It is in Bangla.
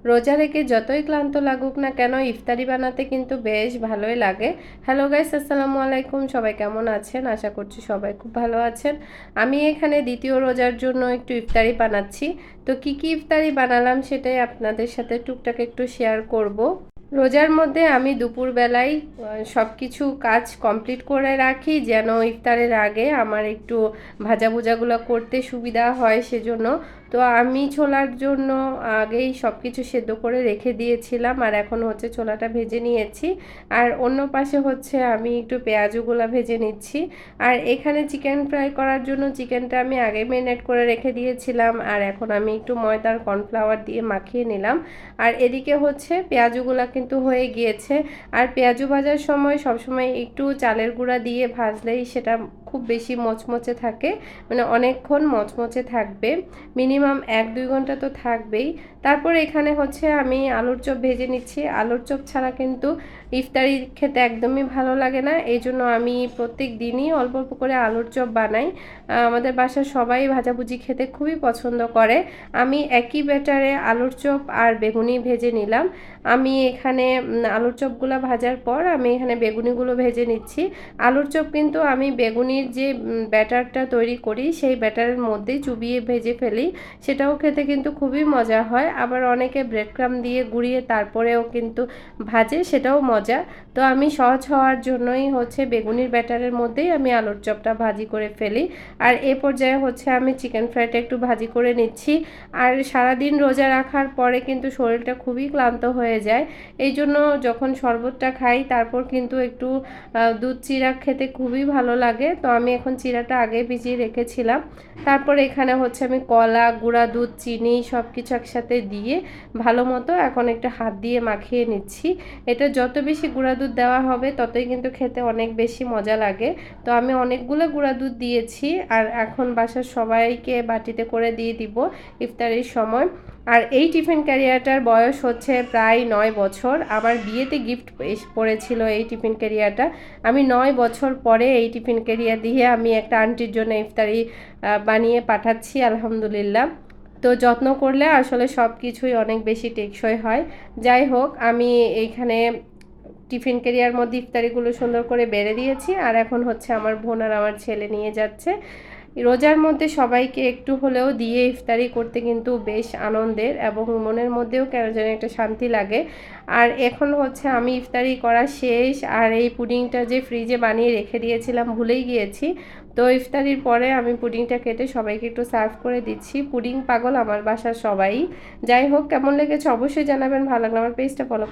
রোজা রেখে যতই ক্লান্ত লাগুক না কেন ইফতারি বানাতে কিন্তু বেশ ভালোই লাগে। হ্যালো গাইস, আসসালামু আলাইকুম। সবাই কেমন আছেন? আশা করছি সবাই খুব ভালো আছেন। আমি এখানে দ্বিতীয় রোজার জন্য একটু ইফতারি বানাচ্ছি। তো কি কি ইফতারি বানালাম সেটাই আপনাদের সাথে টুকটাক একটু শেয়ার করব। রোজার মধ্যে আমি দুপুরবেলায় সব কিছু কাজ কমপ্লিট করে রাখি যেন ইফতারের আগে আমার একটু ভাজাভুজাগুলো করতে সুবিধা হয় সেজন্য। তো আমি ছোলার জন্য আগেই সব কিছু সেদ্ধ করে রেখে দিয়েছিলাম, আর এখন হচ্ছে ছোলাটা ভেজে নিয়েছি। আর অন্য পাশে হচ্ছে আমি একটু পেঁয়াজগুলো ভেজে নিচ্ছি। আর এখানে চিকেন ফ্রাই করার জন্য চিকেনটা আমি আগে ম্যারিনেট করে রেখে দিয়েছিলাম, আর এখন আমি একটু ময়দার কর্নফ্লাওয়ার দিয়ে মাখিয়ে নিলাম। আর এদিকে হচ্ছে পেঁয়াজগুলো কিন্তু হয়ে গিয়েছে। আর পেঁয়াজু ভাজার সময় সবসময় একটু চালের গুঁড়া দিয়ে ভাজলেই সেটা খুব বেশি মচমচে থাকে, মানে অনেকক্ষণ মচমচে থাকবে, মিনিমাম 1-2 ঘন্টা তো থাকবেই। তারপর এখানে হচ্ছে আমি আলুর চপ ভেজে নিচ্ছি। আলুর চপ ছাড়া কিন্তু ইফতারি খেতে একদমই ভালো লাগে না, এই জন্য আমি প্রত্যেক দিনই অল্প অল্প করে আলুর চপ বানাই। আমাদের বাসার সবাই ভাজাভুজি খেতে খুবই পছন্দ করে। আমি একই ব্যাটারে আলুর চপ আর বেগুনি ভেজে নিলাম। আমি এখানে আলুর চপগুলো ভাজার পর আমি এখানে বেগুনিগুলো ভেজে নিচ্ছি। আলুর চপ কিন্তু আমি বেগুনির যে ব্যাটারটা তৈরি করি সেই ব্যাটারের মধ্যেই চুবিয়ে ভেজে ফেলি, সেটাও খেতে কিন্তু খুবই মজা হয়। আবার অনেকে ব্রেড ক্রাম্ব দিয়ে গুঁড়িয়ে তারপরেও কিন্তু ভাজে, সেটাও মজা। তো আমি সহজ হওয়ার জন্যই হচ্ছে বেগুনির ব্যাটারের মধ্যেই আমি আলুর চপটা ভাজি করে ফেলি। আর এ পর্যায়ে হচ্ছে আমি চিকেন ফ্রাইটা একটু ভাজি করে নিচ্ছি। আর সারাদিন রোজা রাখার পরে কিন্তু শরীরটা খুবই ক্লান্ত হয়ে যায়, এই জন্য যখন শরবতটা খাই তারপর কিন্তু একটু দুধ চিরা খেতে খুবই ভালো লাগে। তো আমি এখন চিরাটা আগে ভিজিয়ে রেখেছিলাম। তারপর এখানে হচ্ছে আমি কলা, গুঁড়া দুধ, চিনি সব কিছু একসাথে দিয়ে ভালো মতো এখন একটু হাত দিয়ে মাখিয়ে নিচ্ছি। এটা যত বেশি গুঁড়া দুধ দেওয়া হবে ততই কিন্তু খেতে অনেক বেশি মজা লাগে। তো আমি অনেকগুলো গুঁড়া দুধ দিয়েছি, আর এখন বাসার সবাইকে বাটিতে করে দিয়ে দিব ইফতারির সময়। আর এই টিফিন ক্যারিয়ারটার বয়স হচ্ছে প্রায় 9 বছর। আমার বিয়েতে গিফট পড়েছিল এই টিফিন ক্যারিয়ারটা। আমি 9 বছর পরে এই টিফিন ক্যারিয়ার দিয়ে আমি একটা আন্টির জন্য ইফতারি বানিয়ে পাঠাচ্ছি, আলহামদুলিল্লাহ। তো যত্ন করলে আসলে সব কিছুই অনেক বেশি টেকসই হয়। যাই হোক, আমি এইখানে টিফিন ক্যারিয়ার মধ্যে ইফতারিগুলো সুন্দর করে বেড়ে দিয়েছি, আর এখন হচ্ছে আমার বোন আর আমার ছেলে নিয়ে যাচ্ছে। রোজার মধ্যে সবাইকে একটু হলেও দিয়ে ইফতারি করতে কিন্তু বেশ আনন্দের, এবং মনের মধ্যেও কেন যেন একটা শান্তি লাগে। আর এখন হচ্ছে আমি ইফতারি করা শেষ, আর এই পুডিংটা যে ফ্রিজে বানিয়ে রেখে দিয়েছিলাম ভুলেই গিয়েছি। তো ইফতারির পরে আমি পুডিংটা কেটে সবাইকে একটু সার্ভ করে দিচ্ছি। পুডিং পাগল আমার বাসার সবাই। যাই হোক, কেমন লেগেছে অবশ্যই জানাবেন। ভালো লাগলে আমার পেজটা ফলো